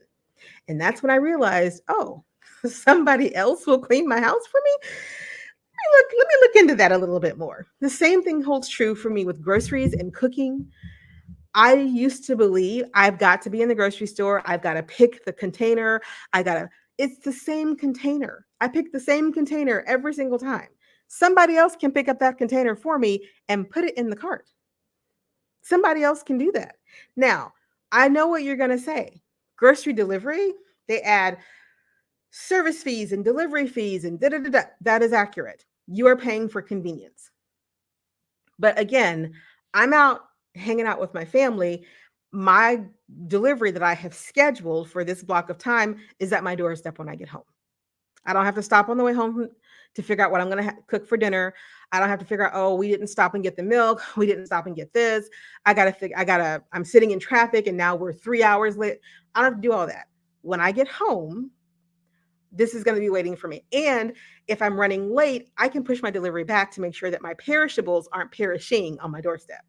And that's when I realized, oh, somebody else will clean my house for me. Let me look into that a little bit more. The same thing holds true for me with groceries and cooking. I used to believe I've got to be in the grocery store. I've got to pick the container. It's the same container. I pick the same container every single time. Somebody else can pick up that container for me and put it in the cart. Somebody else can do that. Now, I know what you're going to say. Grocery delivery, they add service fees and delivery fees and da da da da. That is accurate. You are paying for convenience. But again, I'm out hanging out with my family. My delivery that I have scheduled for this block of time is at my doorstep when I get home. I don't have to stop on the way home to figure out what I'm going to cook for dinner. I don't have to figure out, oh, we didn't stop and get the milk. We didn't stop and get this. I'm sitting in traffic and now we're 3 hours late. I don't have to do all that. When I get home, this is going to be waiting for me. And if I'm running late, I can push my delivery back to make sure that my perishables aren't perishing on my doorstep.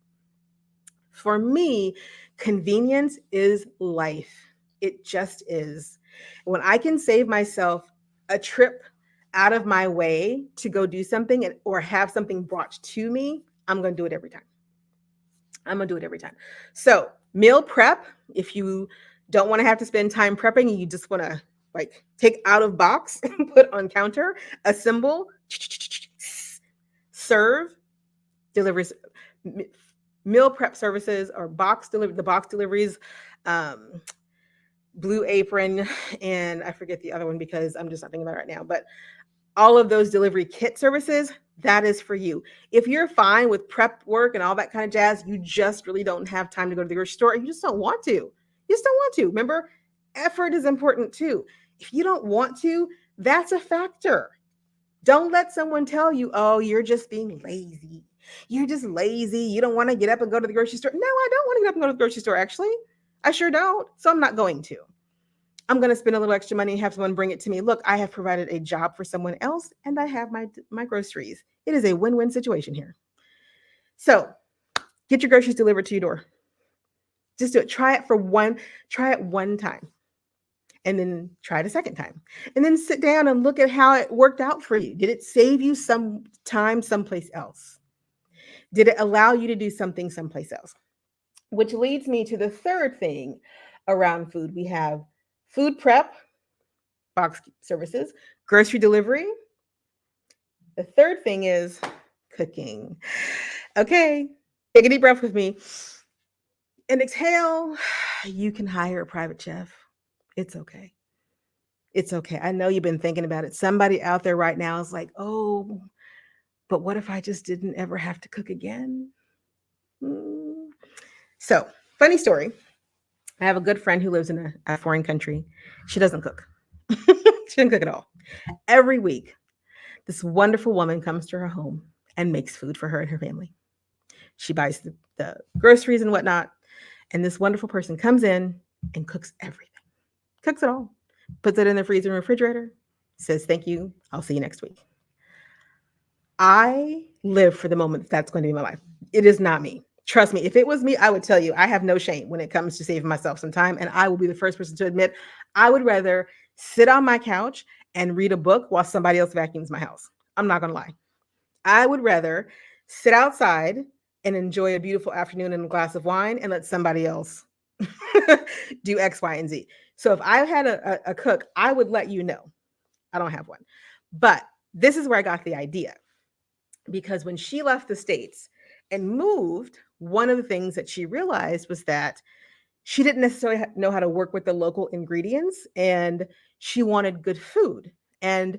For me, convenience is life. It just is. When I can save myself a trip out of my way to go do something or have something brought to me, I'm going to do it every time. So, meal prep, if you don't want to have to spend time prepping and you just want to like take out of box and put on counter, assemble, serve, deliveries, meal prep services or the box deliveries, Blue Apron, and I forget the other one because I'm just not thinking about it right now, but all of those delivery kit services, that is for you. If you're fine with prep work and all that kind of jazz, you just really don't have time to go to the grocery store and you just don't want to. You just don't want to. Remember, effort is important too. If you don't want to, that's a factor. Don't let someone tell you, oh, you're just being lazy. You're just lazy. You don't want to get up and go to the grocery store. No, I don't want to get up and go to the grocery store, actually. I sure don't. So I'm not going to. I'm going to spend a little extra money and have someone bring it to me. Look, I have provided a job for someone else and I have my groceries. It is a win-win situation here. So get your groceries delivered to your door. Just do it. Try it one time. And then try it a second time. And then sit down and look at how it worked out for you. Did it save you some time someplace else? Did it allow you to do something someplace else? Which leads me to the third thing around food. We have food prep, box services, grocery delivery. The third thing is cooking. Okay, take a deep breath with me and exhale. You can hire a private chef. It's okay. It's okay. I know you've been thinking about it. Somebody out there right now is like, oh, but what if I just didn't ever have to cook again? So, funny story. I have a good friend who lives in a foreign country. She doesn't cook. She doesn't cook at all. Every week, this wonderful woman comes to her home and makes food for her and her family. She buys the groceries and whatnot. And this wonderful person comes in and cooks everything. Cooks it all. Puts it in the freezer and refrigerator. Says, thank you. I'll see you next week. I live for the moment that's going to be my life. It is not me. Trust me, if it was me, I would tell you I have no shame when it comes to saving myself some time. And I will be the first person to admit I would rather sit on my couch and read a book while somebody else vacuums my house. I'm not going to lie. I would rather sit outside and enjoy a beautiful afternoon and a glass of wine and let somebody else do X, Y, and Z. So if I had a cook, I would let you know. I don't have one. But this is where I got the idea. Because when she left the States and moved, one of the things that she realized was that she didn't necessarily know how to work with the local ingredients and she wanted good food. And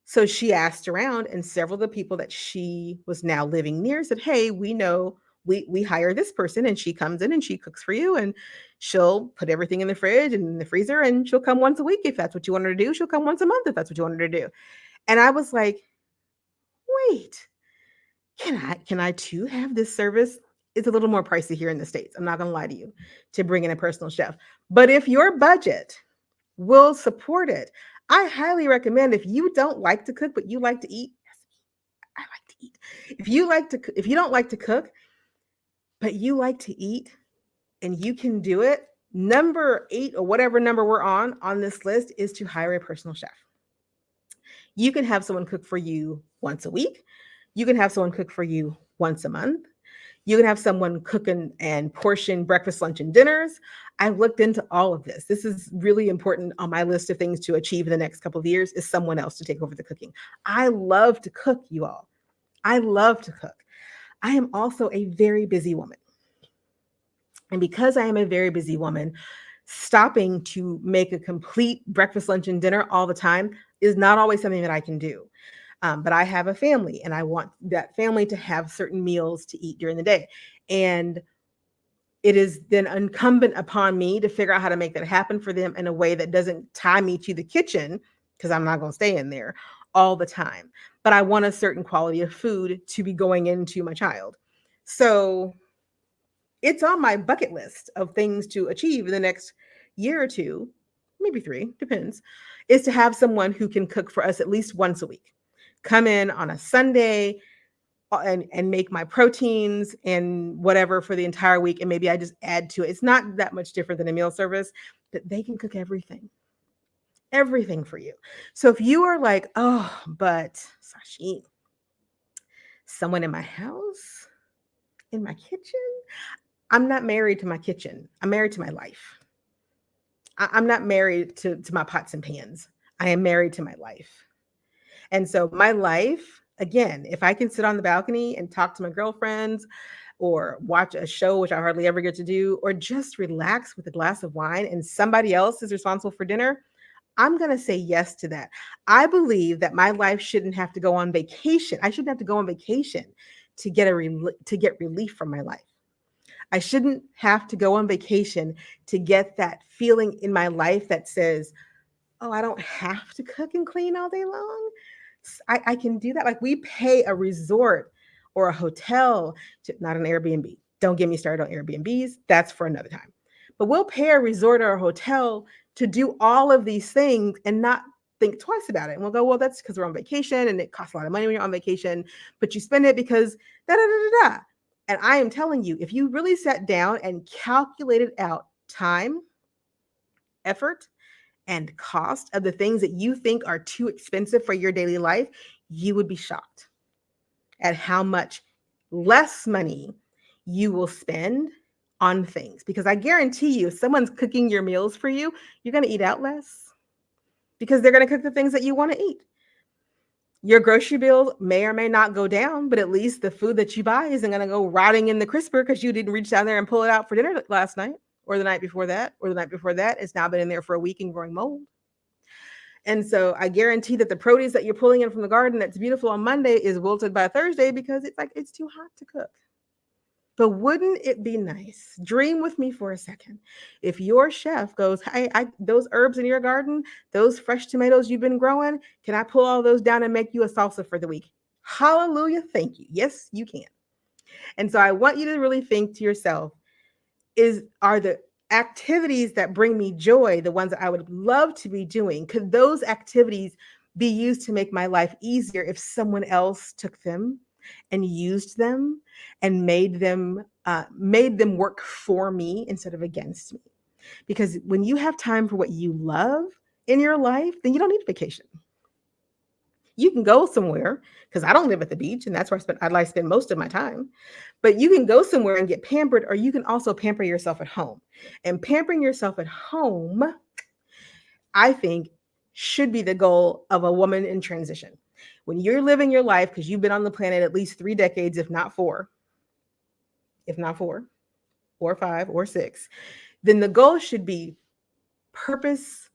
so she asked around, and several of the people that she was now living near said, hey, we know we hire this person and she comes in and she cooks for you and she'll put everything in the fridge and in the freezer and she'll come once a week if that's what you want her to do. She'll come once a month if that's what you want her to do. And I was like, wait, can I too have this service? It's a little more pricey here in the States. I'm not gonna lie to you to bring in a personal chef. But if your budget will support it, I highly recommend if you don't like to cook, but you like to eat. I like to eat. If you don't like to cook, but you like to eat and you can do it, number 8 or whatever number we're on this list is to hire a personal chef. You can have someone cook for you once a week. You can have someone cook for you once a month. You can have someone cook and portion breakfast, lunch, and dinners. I've looked into all of this. This is really important on my list of things to achieve in the next couple of years is someone else to take over the cooking. I love to cook, you all. I love to cook. I am also a very busy woman. And because I am a very busy woman, stopping to make a complete breakfast, lunch, and dinner all the time is not always something that I can do. But I have a family and I want that family to have certain meals to eat during the day. And it is then incumbent upon me to figure out how to make that happen for them in a way that doesn't tie me to the kitchen because I'm not going to stay in there all the time. But I want a certain quality of food to be going into my child. So it's on my bucket list of things to achieve in the next year or two, maybe 3, depends, is to have someone who can cook for us at least once a week. Come in on a Sunday and make my proteins and whatever for the entire week. And maybe I just add to it. It's not that much different than a meal service, that they can cook everything for you. So if you are like, oh, but Sashi, someone in my house, in my kitchen, I'm not married to my kitchen. I'm married to my life. I'm not married to my pots and pans. I am married to my life. And so my life, again, if I can sit on the balcony and talk to my girlfriends or watch a show, which I hardly ever get to do, or just relax with a glass of wine and somebody else is responsible for dinner, I'm going to say yes to that. I believe that my life shouldn't have to go on vacation. I shouldn't have to go on vacation to get relief from my life. I shouldn't have to go on vacation to get that feeling in my life that says, oh, I don't have to cook and clean all day long. I can do that. Like we pay a resort or a hotel, not an Airbnb. Don't get me started on Airbnbs. That's for another time. But we'll pay a resort or a hotel to do all of these things and not think twice about it. And we'll go, well, that's because we're on vacation and it costs a lot of money when you're on vacation, but you spend it because da da da da da. And I am telling you, if you really sat down and calculated out time, effort, and cost of the things that you think are too expensive for your daily life, you would be shocked at how much less money you will spend on things. Because I guarantee you, if someone's cooking your meals for you, you're going to eat out less because they're going to cook the things that you want to eat. Your grocery bill may or may not go down, but at least the food that you buy isn't going to go rotting in the crisper because you didn't reach down there and pull it out for dinner last night or the night before that or the night before that. It's now been in there for a week and growing mold. And so I guarantee that the produce that you're pulling in from the garden that's beautiful on Monday is wilted by Thursday because it's too hot to cook. But wouldn't it be nice? Dream with me for a second. If your chef goes, hey, those herbs in your garden, those fresh tomatoes you've been growing, can I pull all those down and make you a salsa for the week? Hallelujah. Thank you. Yes, you can. And so I want you to really think to yourself, are the activities that bring me joy the ones that I would love to be doing? Could those activities be used to make my life easier if someone else took them and used them and made them work for me instead of against me? Because when you have time for what you love in your life, then you don't need a vacation. You can go somewhere because I don't live at the beach and that's where I'd like to spend most of my time. But you can go somewhere and get pampered, or you can also pamper yourself at home. And pampering yourself at home, I think, should be the goal of a woman in transition. When you're living your life, because you've been on the planet at least 3 decades, if not 4, or 5 or 6, then the goal should be purpose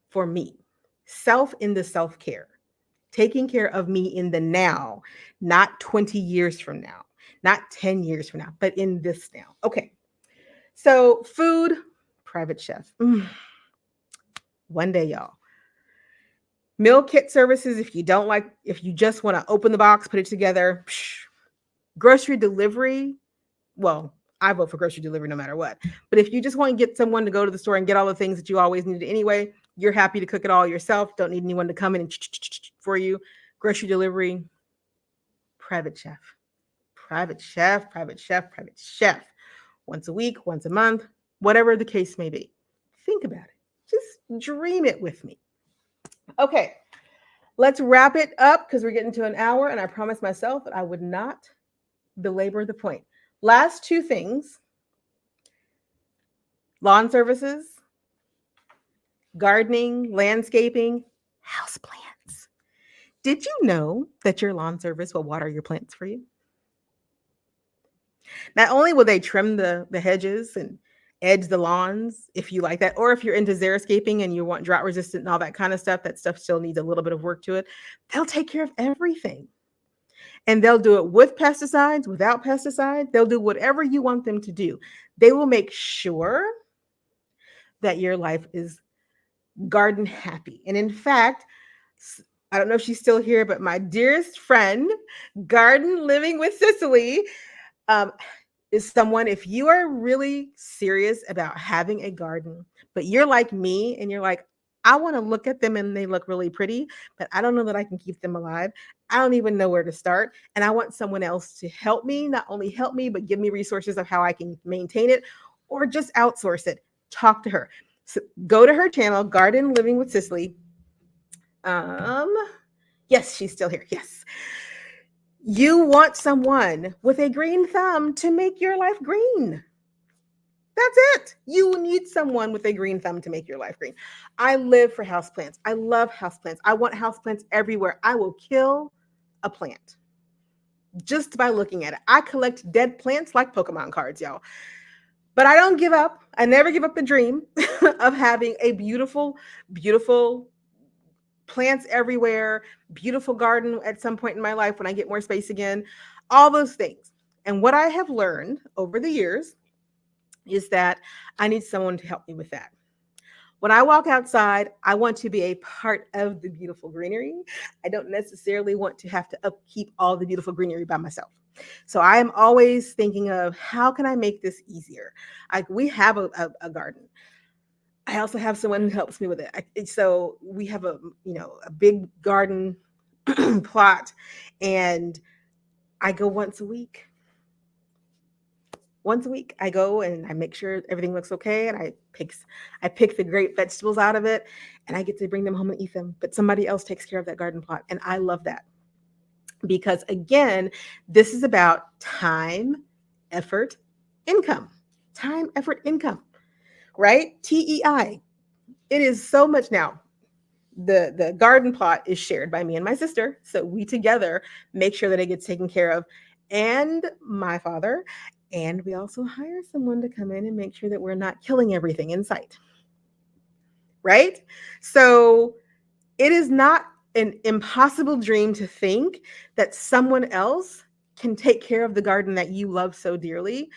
for me, self in the self-care. Taking care of me in the now, not 20 years from now, not 10 years from now, but in this now. Okay. So food, private chef. One day, y'all. Meal kit services, if you just want to open the box, put it together. Grocery delivery, well, I vote for grocery delivery no matter what. But if you just want to get someone to go to the store and get all the things that you always needed anyway, you're happy to cook it all yourself. Don't need anyone to come in and for you. Grocery delivery, private chef, private chef, private chef, private chef. Once a week, once a month, whatever the case may be. Think about it. Just dream it with me. Okay, let's wrap it up because we're getting to an hour, and I promised myself that I would not belabor the point. Last two things: lawn services, gardening, landscaping, house plants. Did you know that your lawn service will water your plants for you? Not only will they trim the hedges and edge the lawns if you like that, or if you're into xeriscaping and you want drought resistant and all that kind of stuff, that stuff still needs a little bit of work to it. They'll take care of everything. And they'll do it with pesticides, without pesticides. They'll do whatever you want them to do. They will make sure that your life is garden happy. And in fact, I don't know if she's still here, but my dearest friend, Garden Living with Cicely, is someone, if you are really serious about having a garden, but you're like me and you're like, I want to look at them and they look really pretty, but I don't know that I can keep them alive. I don't even know where to start. And I want someone else to help me, not only help me, but give me resources of how I can maintain it or just outsource it. Talk to her. So go to her channel, Garden Living with Cicely. Yes, she's still here. Yes. You want someone with a green thumb to make your life green. That's it. You need someone with a green thumb to make your life green. I live for houseplants. I love houseplants. I want houseplants everywhere. I will kill a plant just by looking at it. I collect dead plants like Pokemon cards, y'all. But I don't give up. I never give up the dream of having a beautiful, beautiful plants everywhere, beautiful garden at some point in my life when I get more space again, all those things. And what I have learned over the years is that I need someone to help me with that. When I walk outside, I want to be a part of the beautiful greenery. I don't necessarily want to have to upkeep all the beautiful greenery by myself. So I am always thinking of how can I make this easier? Like we have a garden. I also have someone who helps me with it. So we have a big garden plot, and I go once a week. Once a week, I go and I make sure everything looks okay, and I pick the great vegetables out of it, and I get to bring them home and eat them. But somebody else takes care of that garden plot, and I love that because again, this is about time, effort, income. Time, effort, income. Right? TEI. It is so much now. The garden plot is shared by me and my sister. So we together make sure that it gets taken care of, and my father. And we also hire someone to come in and make sure that we're not killing everything in sight. Right? So it is not an impossible dream to think that someone else can take care of the garden that you love so dearly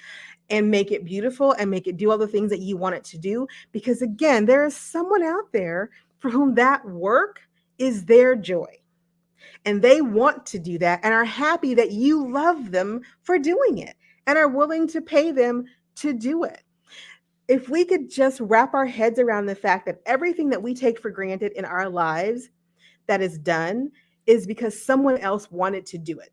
and make it beautiful and make it do all the things that you want it to do. Because again, there is someone out there for whom that work is their joy. And they want to do that and are happy that you love them for doing it and are willing to pay them to do it. If we could just wrap our heads around the fact that everything that we take for granted in our lives that is done is because someone else wanted to do it.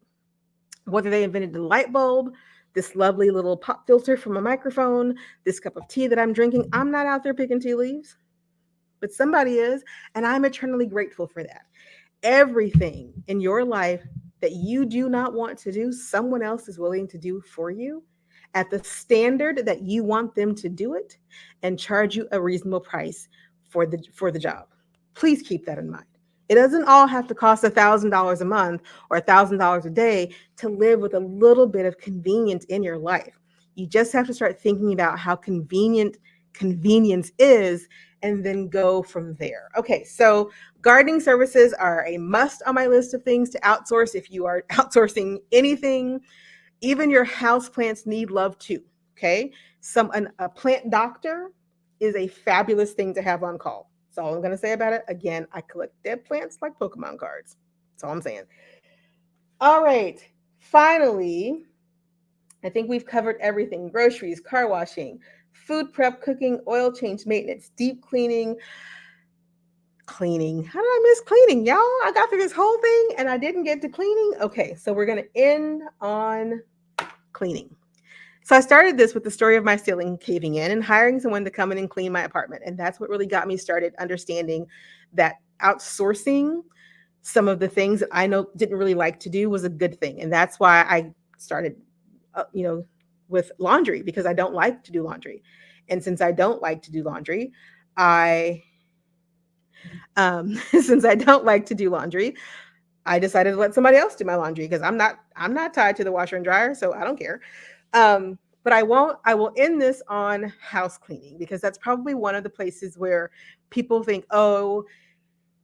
Whether they invented the light bulb, this lovely little pop filter from a microphone, this cup of tea that I'm drinking, I'm not out there picking tea leaves, but somebody is, and I'm eternally grateful for that. Everything in your life that you do not want to do, someone else is willing to do for you at the standard that you want them to do it and charge you a reasonable price for the job. Please keep that in mind. It doesn't all have to cost $1,000 a month or $1,000 a day to live with a little bit of convenience in your life. You just have to start thinking about how convenient convenience is and then go from there. Okay, so gardening services are a must on my list of things to outsource. If you are outsourcing anything, Even your house plants need love too. Okay. A plant doctor is a fabulous thing to have on call. That's all I'm going to say about it. Again, I collect dead plants like Pokemon cards. That's all I'm saying. All right. Finally, I think we've covered everything: groceries, car washing, food prep, cooking, oil change, maintenance, deep cleaning. Cleaning. How did I miss cleaning, y'all? I got through this whole thing and I didn't get to cleaning. Okay, so we're going to end on cleaning. So I started this with the story of my ceiling caving in and hiring someone to come in and clean my apartment. And that's what really got me started understanding that outsourcing some of the things that I know didn't really like to do was a good thing. And that's why I started, with laundry, because I don't like to do laundry. And since I don't like to do laundry, I since I don't like to do laundry, I decided to let somebody else do my laundry because I'm not tied to the washer and dryer, so I don't care. But I will end this on house cleaning, because that's probably one of the places where people think, oh,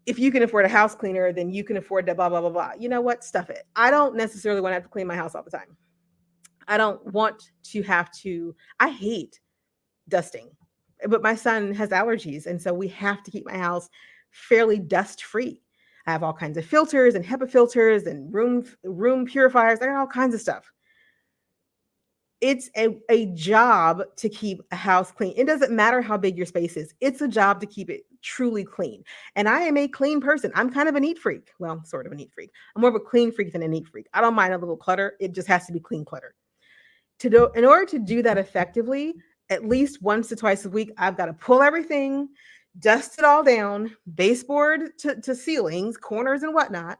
if you can afford a house cleaner, then you can afford to blah, blah, blah, blah. You know what? Stuff it. I don't necessarily want to have to clean my house all the time. I don't want to have to, I hate dusting, but my son has allergies. And so we have to keep my house fairly dust free. I have all kinds of filters and HEPA filters and room purifiers. I got all kinds of stuff. It's a job to keep a house clean. It doesn't matter how big your space is. It's a job to keep it truly clean. And I am a clean person. I'm kind of a neat freak. Well, sort of a neat freak. I'm more of a clean freak than a neat freak. I don't mind a little clutter. It just has to be clean clutter. In order to do that effectively, at least once to twice a week, I've got to pull everything, dust it all down, baseboard to ceilings, corners and whatnot.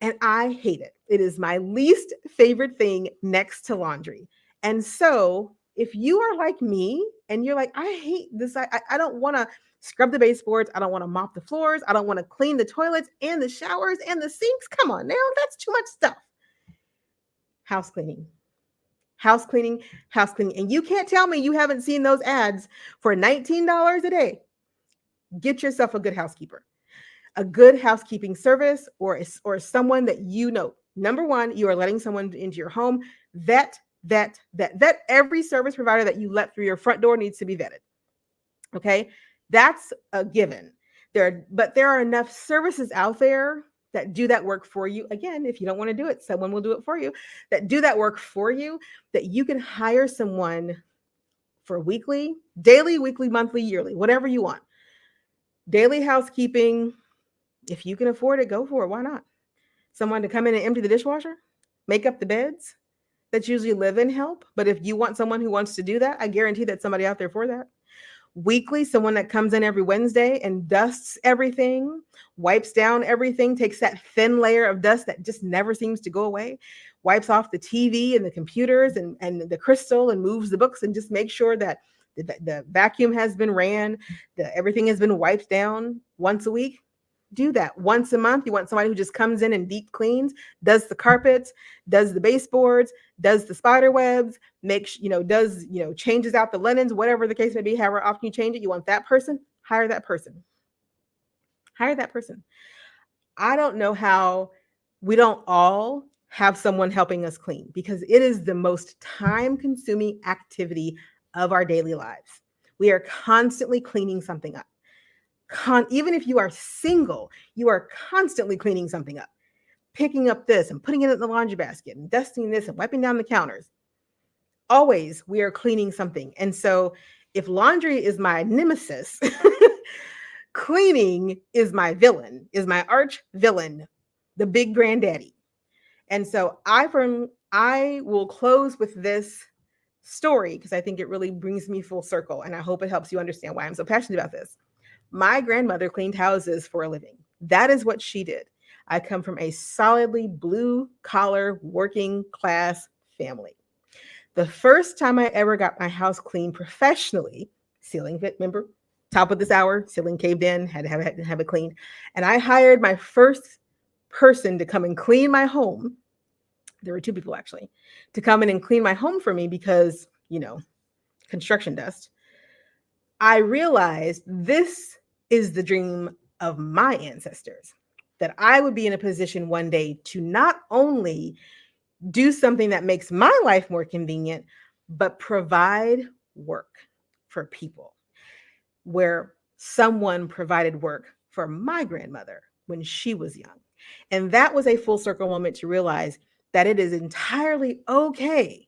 And I hate it. It is my least favorite thing next to laundry. And so if you are like me and you're like, I hate this, I don't want to scrub the baseboards, I don't want to mop the floors, I don't want to clean the toilets and the showers and the sinks. Come on now, that's too much stuff. House cleaning. House cleaning, house cleaning. And you can't tell me you haven't seen those ads for $19 a day. Get yourself a good housekeeper, a good housekeeping service, or someone that you know. Number one, you are letting someone into your home. Vet every service provider that you let through your front door needs to be vetted. Okay, that's a given. But there are enough services out there that do that work for you. Again, if you don't want to do it, someone will do it for you. That do that work for you, that you can hire someone for weekly, daily, weekly, monthly, yearly, whatever you want. Daily housekeeping, if you can afford it, go for it. Why not? Someone to come in and empty the dishwasher, make up the beds. That's usually live-in help. But if you want someone who wants to do that, I guarantee that's somebody out there for that. Weekly, someone that comes in every Wednesday and dusts everything, wipes down everything, takes that thin layer of dust that just never seems to go away, wipes off the TV and the computers and the crystal and moves the books and just makes sure that the vacuum has been ran, everything has been wiped down once a week. Do that once a month. You want somebody who just comes in and deep cleans, does the carpets, does the baseboards, does the spider webs, changes out the linens, whatever the case may be, however often you change it. You want that person, hire that person. Hire that person. I don't know how we don't all have someone helping us clean, because it is the most time-consuming activity of our daily lives. We are constantly cleaning something up. Even if you are single, you are constantly cleaning something up, picking up this and putting it in the laundry basket and dusting this and wiping down the counters. Always we are cleaning something. And so if laundry is my nemesis, cleaning is my villain, is my arch villain, the big granddaddy. And so I will close with this story because I think it really brings me full circle. And I hope it helps you understand why I'm so passionate about this. My grandmother cleaned houses for a living. That is what she did. I come from a solidly blue-collar, working-class family. The first time I ever got my house cleaned professionally, ceiling fit, remember? Top of this hour, ceiling caved in, had to have it cleaned. And I hired my first person to come and clean my home. There were two people, actually, to come in and clean my home for me because, construction dust. I realized this is the dream of my ancestors, that I would be in a position one day to not only do something that makes my life more convenient, but provide work for people, where someone provided work for my grandmother when she was young. And that was a full circle moment to realize that it is entirely okay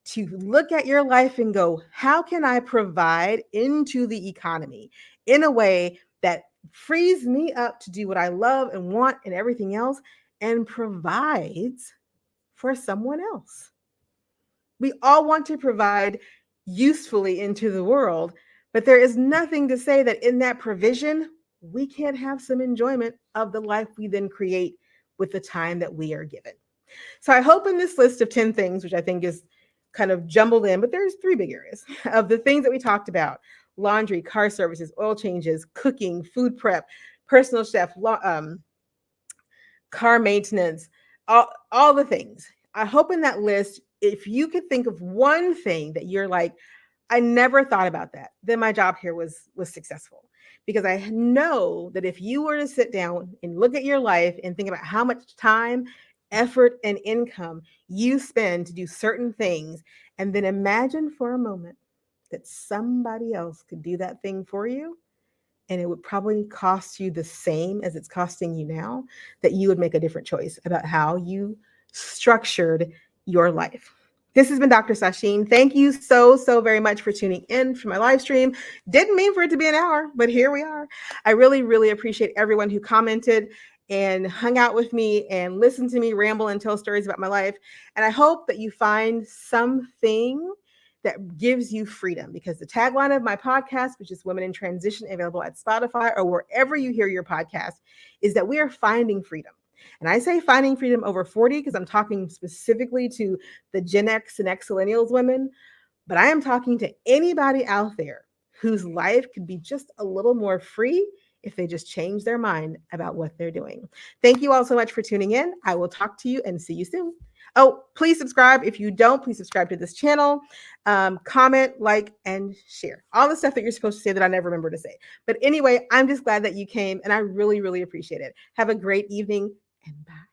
to look at your life and go, how can I provide into the economy in a way that frees me up to do what I love and want and everything else, and provides for someone else? We all want to provide usefully into the world, but there is nothing to say that in that provision, we can't have some enjoyment of the life we then create with the time that we are given. So I hope in this list of 10 things, which I think is kind of jumbled in, but there's 3 big areas of the things that we talked about: laundry, car services, oil changes, cooking, food prep, personal chef, car maintenance, all the things. I hope in that list, if you could think of one thing that you're like, I never thought about that, then my job here was successful. Because I know that if you were to sit down and look at your life and think about how much time, effort, and income you spend to do certain things, and then imagine for a moment that somebody else could do that thing for you, and it would probably cost you the same as it's costing you now, that you would make a different choice about how you structured your life. This has been Dr. Sasheen. Thank you so very much for tuning in for my live stream. Didn't mean for it to be an hour, but here we are. I really appreciate everyone who commented and hung out with me and listened to me ramble and tell stories about my life. And I hope that you find something that gives you freedom, because the tagline of my podcast, which is Women in Transition, available at Spotify or wherever you hear your podcast, is that we are finding freedom. And I say finding freedom over 40 because I'm talking specifically to the Gen X and X Millennials women, but I am talking to anybody out there whose life could be just a little more free if they just change their mind about what they're doing. Thank you all so much for tuning in. I will talk to you and see you soon. Oh, please subscribe. If you don't, please subscribe to this channel. Comment, like, and share. All the stuff that you're supposed to say that I never remember to say. But anyway, I'm just glad that you came, and I really appreciate it. Have a great evening, and bye.